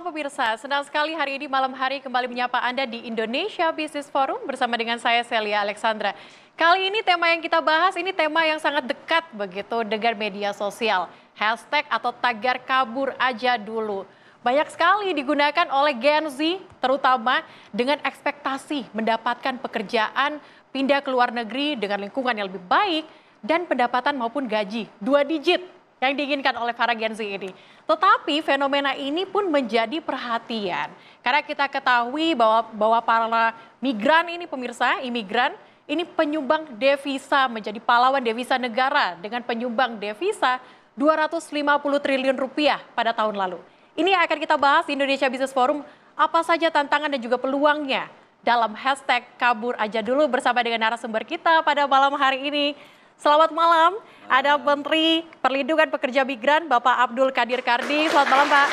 malam pemirsa, senang sekali hari ini malam hari kembali menyapa Anda di Indonesia Business Forum bersama dengan saya Celia Alexandra. Kali ini tema yang kita bahas ini tema yang sangat dekat begitu dengan media sosial. Hashtag atau tagar kabur aja dulu. Banyak sekali digunakan oleh Gen Z terutama dengan ekspektasi mendapatkan pekerjaan, pindah ke luar negeri dengan lingkungan yang lebih baik dan pendapatan maupun gaji 2 digit yang diinginkan oleh para Gen Z ini. Tetapi fenomena ini pun menjadi perhatian. Karena kita ketahui bahwa para migran ini pemirsa, imigran, ini penyumbang devisa menjadi pahlawan devisa negara dengan penyumbang devisa 250 triliun rupiah pada tahun lalu. Ini yang akan kita bahas di Indonesia Business Forum, apa saja tantangan dan juga peluangnya dalam hashtag kabur aja dulu bersama dengan narasumber kita pada malam hari ini. Selamat malam, ada Menteri Perlindungan Pekerja Migran Bapak Abdul Qadir Kardi. Selamat malam Pak.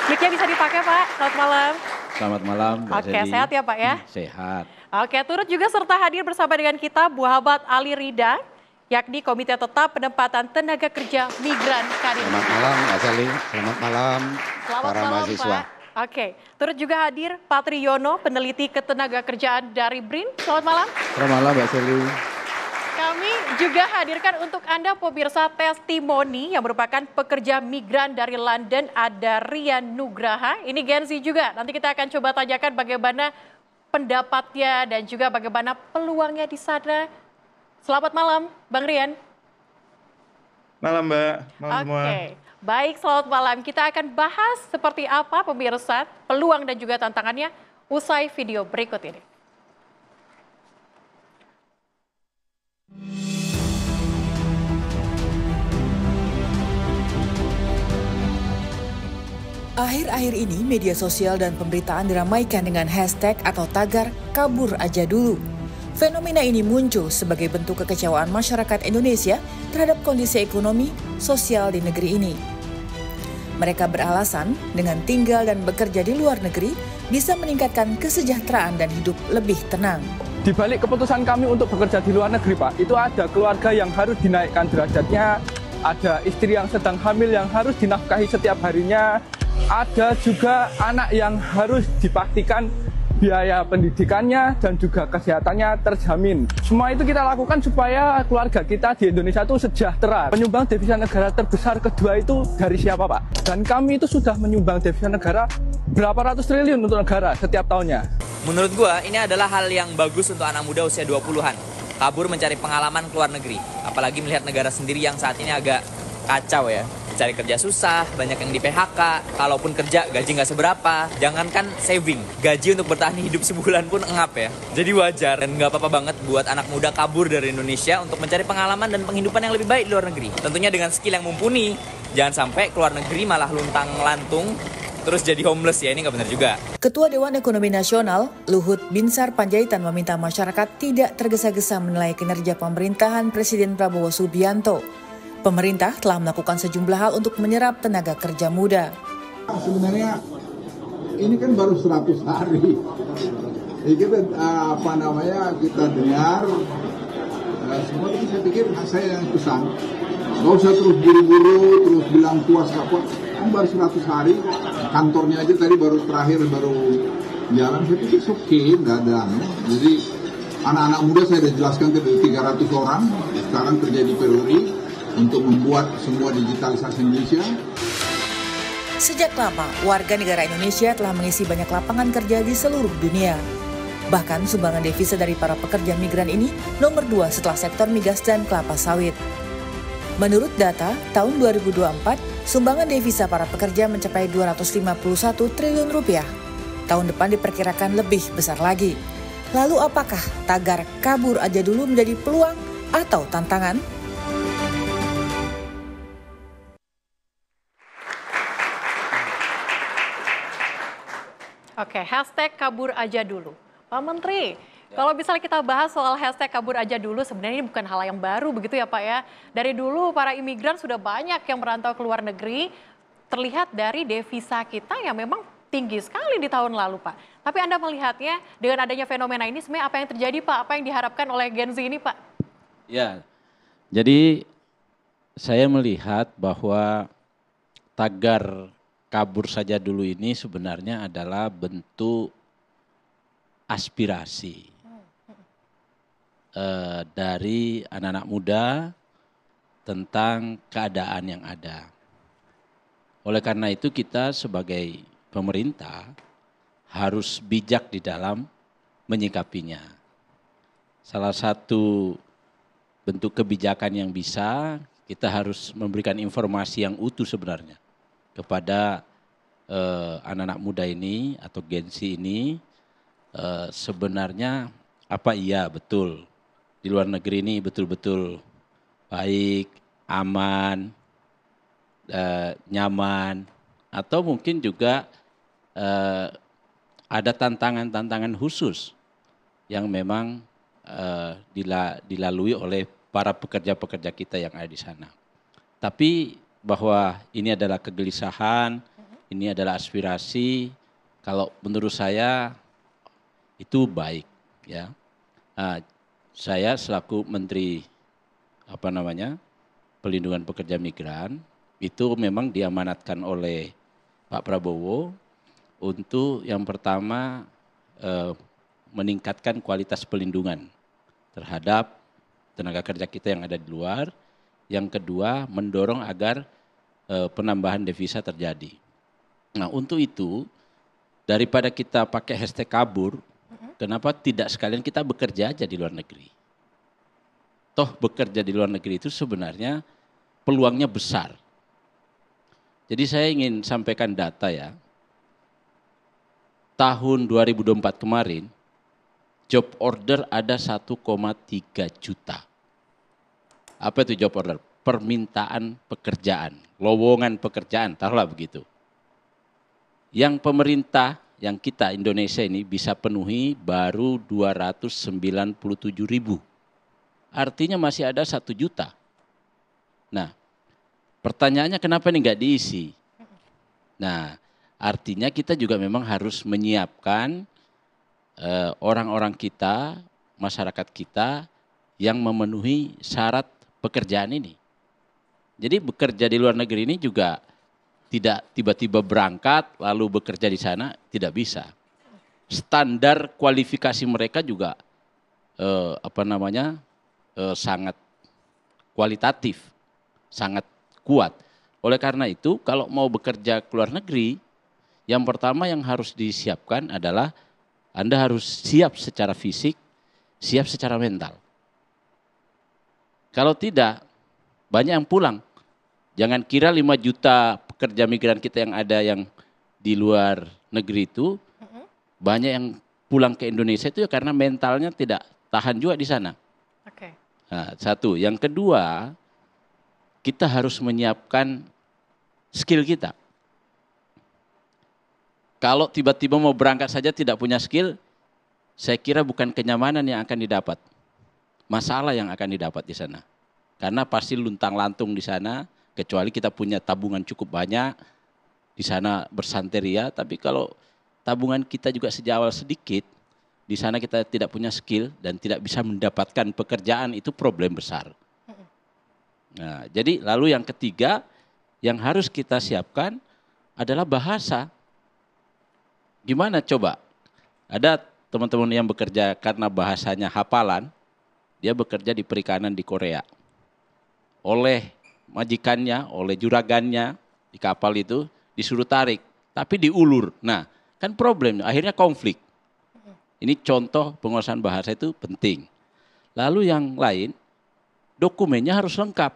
Mic-nya bisa dipakai Pak, selamat malam. Selamat malam Mbak Oke, sehat ya Pak ya? Sehat. Oke, turut juga serta hadir bersama dengan kita Muhammad Ali Rida, yakni Komite Tetap Penempatan Tenaga Kerja Migran Kadin. Selamat malam Mbak Sali, selamat malam para mahasiswa. Pak. Oke, turut juga hadir Pak Triyono, peneliti ketenaga kerjaan dari BRIN. Selamat malam. Selamat malam Mbak Sali. Kami juga hadirkan untuk Anda pemirsa testimoni yang merupakan pekerja migran dari London, ada Rian Nugraha. Ini Gen Z juga, nanti kita akan coba tanyakan bagaimana pendapatnya dan juga bagaimana peluangnya di sana. Selamat malam Bang Rian. Malam Mbak, malam semua. Oke, baik selamat malam. Kita akan bahas seperti apa pemirsa, peluang dan juga tantangannya usai video berikut ini. Akhir-akhir ini media sosial dan pemberitaan diramaikan dengan hashtag atau tagar kabur aja dulu. Fenomena ini muncul sebagai bentuk kekecewaan masyarakat Indonesia terhadap kondisi ekonomi, sosial di negeri ini. Mereka beralasan dengan tinggal dan bekerja di luar negeri bisa meningkatkan kesejahteraan dan hidup lebih tenang. Di balik keputusan kami untuk bekerja di luar negeri, Pak, itu ada keluarga yang harus dinaikkan derajatnya, ada istri yang sedang hamil yang harus dinafkahi setiap harinya, ada juga anak yang harus dipastikan biaya pendidikannya dan juga kesehatannya terjamin. Semua itu kita lakukan supaya keluarga kita di Indonesia itu sejahtera. Penyumbang devisa negara terbesar kedua itu dari siapa, Pak? Dan kami itu sudah menyumbang devisa negara berapa ratus triliun untuk negara setiap tahunnya. Menurut gua ini adalah hal yang bagus untuk anak muda usia 20-an. Kabur mencari pengalaman ke luar negeri. Apalagi melihat negara sendiri yang saat ini agak kacau ya. Cari kerja susah, banyak yang di PHK, kalaupun kerja gaji nggak seberapa, jangankan saving, gaji untuk bertahan hidup sebulan pun engap ya. Jadi wajar dan nggak apa-apa banget buat anak muda kabur dari Indonesia untuk mencari pengalaman dan penghidupan yang lebih baik di luar negeri. Tentunya dengan skill yang mumpuni, jangan sampai ke luar negeri malah luntang-lantung, terus jadi homeless ya, ini nggak benar juga. Ketua Dewan Ekonomi Nasional, Luhut Binsar Panjaitan meminta masyarakat tidak tergesa-gesa menilai kinerja pemerintahan Presiden Prabowo Subianto. Pemerintah telah melakukan sejumlah hal untuk menyerap tenaga kerja muda. Sebenarnya ini kan baru 100 hari. Jadi kita kita dengar semua itu saya pikir saya yang pesan. Gak usah terus buru-buru, terus bilang puas gak puas. Kan baru 100 hari, kantornya aja tadi baru jalan. Saya pikir oke, nggak ada. Jadi anak-anak muda saya sudah jelaskan ke 300 orang sekarang kerja di Peruri untuk membuat semua digitalisasi Indonesia. Sejak lama, warga negara Indonesia telah mengisi banyak lapangan kerja di seluruh dunia. Bahkan sumbangan devisa dari para pekerja migran ini nomor 2 setelah sektor migas dan kelapa sawit. Menurut data, tahun 2024, sumbangan devisa para pekerja mencapai 251 triliun rupiah. Tahun depan diperkirakan lebih besar lagi. Lalu apakah tagar kabur aja dulu menjadi peluang atau tantangan? Oke, hashtag kabur aja dulu. Pak Menteri, kalau misalnya kita bahas soal hashtag kabur aja dulu, sebenarnya ini bukan hal yang baru begitu ya Pak ya. Dari dulu para imigran sudah banyak yang merantau ke luar negeri, terlihat dari devisa kita yang memang tinggi sekali di tahun lalu Pak. Tapi Anda melihatnya dengan adanya fenomena ini sebenarnya apa yang terjadi Pak? Apa yang diharapkan oleh Gen Z ini Pak? Ya, jadi saya melihat bahwa tagar kabur saja dulu ini sebenarnya adalah bentuk aspirasi dari anak-anak muda tentang keadaan yang ada. Oleh karena itu kita sebagai pemerintah harus bijak di dalam menyikapinya. Salah satu bentuk kebijakan yang bisa, kita harus memberikan informasi yang utuh sebenarnya kepada anak-anak muda ini atau Gen Z ini, sebenarnya apa iya betul di luar negeri ini betul-betul baik, aman, nyaman, atau mungkin juga ada tantangan-tantangan khusus yang memang dilalui oleh para pekerja-pekerja kita yang ada di sana. Tapi bahwa ini adalah kegelisahan, ini adalah aspirasi, kalau menurut saya itu baik, ya. Saya selaku Menteri Pelindungan Pekerja Migran itu memang diamanatkan oleh Pak Prabowo untuk yang pertama meningkatkan kualitas pelindungan terhadap tenaga kerja kita yang ada di luar. Yang kedua, mendorong agar penambahan devisa terjadi. Nah, untuk itu daripada kita pakai hashtag kabur, kenapa tidak sekalian kita bekerja aja di luar negeri? Toh bekerja di luar negeri itu sebenarnya peluangnya besar. Jadi saya ingin sampaikan data ya. Tahun 2024 kemarin, job order ada 1,3 juta. Apa itu job order? Permintaan pekerjaan, lowongan pekerjaan, taruhlah begitu. Yang pemerintah, yang kita Indonesia ini bisa penuhi baru 297.000. Artinya masih ada 1 juta. Nah, pertanyaannya kenapa ini nggak diisi? Nah, artinya kita juga memang harus menyiapkan orang-orang kita, masyarakat kita yang memenuhi syarat pekerjaan ini. Jadi bekerja di luar negeri ini juga tidak tiba-tiba berangkat lalu bekerja di sana, tidak bisa. Standar kualifikasi mereka juga sangat kualitatif, sangat kuat. Oleh karena itu kalau mau bekerja ke luar negeri, yang pertama yang harus disiapkan adalah Anda harus siap secara fisik, siap secara mental. Kalau tidak, banyak yang pulang. Jangan kira 5 juta pekerja migran kita yang ada yang di luar negeri itu, banyak yang pulang ke Indonesia itu ya karena mentalnya tidak tahan juga di sana. Oke. Nah, satu. Yang kedua, kita harus menyiapkan skill kita. Kalau tiba-tiba mau berangkat saja tidak punya skill, saya kira bukan kenyamanan yang akan didapat. Masalah yang akan didapat di sana. Karena pasti luntang-lantung di sana, kecuali kita punya tabungan cukup banyak, di sana bersanteria, tapi kalau tabungan kita juga sejak awal sedikit, di sana kita tidak punya skill dan tidak bisa mendapatkan pekerjaan, itu problem besar. Nah, jadi lalu yang ketiga yang harus kita siapkan adalah bahasa. Gimana coba? Ada teman-teman yang bekerja karena bahasanya hafalan, dia bekerja di perikanan di Korea. Oleh majikannya, oleh juragannya di kapal itu disuruh tarik, tapi diulur. Nah, kan problem, akhirnya konflik. Ini contoh penguasaan bahasa itu penting. Lalu yang lain, dokumennya harus lengkap.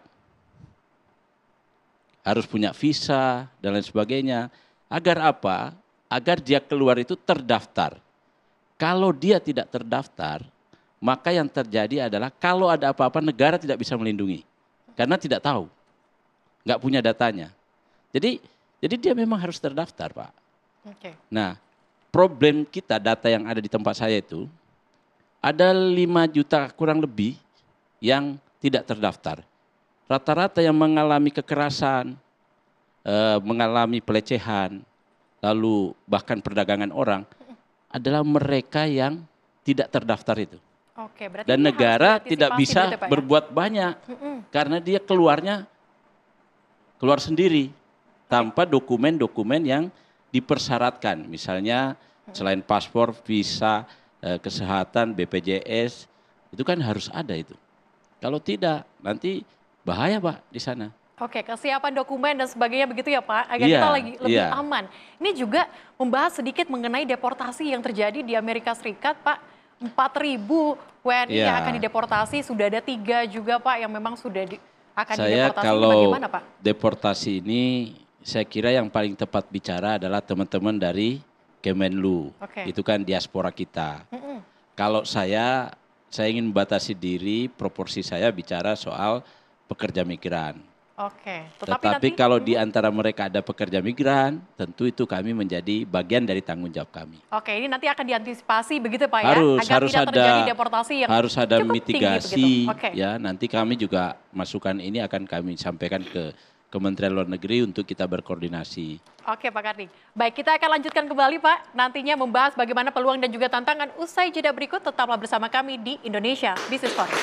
Harus punya visa dan lain sebagainya. Agar apa? Agar dia keluar itu terdaftar. Kalau dia tidak terdaftar, maka yang terjadi adalah kalau ada apa-apa negara tidak bisa melindungi. Karena tidak tahu. Nggak punya datanya. Jadi dia memang harus terdaftar, Pak. Oke. Nah, problem kita, data yang ada di tempat saya itu, ada 5 juta kurang lebih yang tidak terdaftar. Rata-rata yang mengalami kekerasan, mengalami pelecehan, lalu bahkan perdagangan orang, adalah mereka yang tidak terdaftar itu. Oke, berarti dan ini negara harus tidak diantisipasi bisa begitu, Pak, ya? berbuat banyak, karena dia keluar sendiri. tanpa dokumen-dokumen yang dipersyaratkan. Misalnya selain paspor, visa, kesehatan, BPJS, itu kan harus ada itu. Kalau tidak, nanti bahaya Pak di sana. Oke, kesiapan dokumen dan sebagainya begitu ya Pak, agar Iya, kita lebih iya. aman. Ini juga membahas sedikit mengenai deportasi yang terjadi di Amerika Serikat Pak. 4.000 WNI yang Iya. akan dideportasi, sudah ada 3 juga Pak yang memang sudah akan Saya dideportasi. Ini kalau bagaimana Pak? deportasi ini, saya kira yang paling tepat bicara adalah teman-teman dari Kemenlu. Oke. Itu kan diaspora kita. Mm-mm. Kalau saya ingin membatasi diri, proporsi saya bicara soal pekerja migran. Oke, Tetapi nanti, kalau di antara mereka ada pekerja migran, tentu itu kami menjadi bagian dari tanggung jawab kami. Oke, ini nanti akan diantisipasi begitu Pak ya, agar Harus tidak terjadi deportasi yang harus ada cukup mitigasi tinggi begitu. Oke. ya. Nanti kami juga masukan ini akan kami sampaikan ke Kementerian Luar Negeri untuk kita berkoordinasi. Oke Pak Karni, baik kita akan lanjutkan kembali Pak, nantinya membahas bagaimana peluang dan juga tantangan usai jeda berikut, tetaplah bersama kami di Indonesia Business Forum.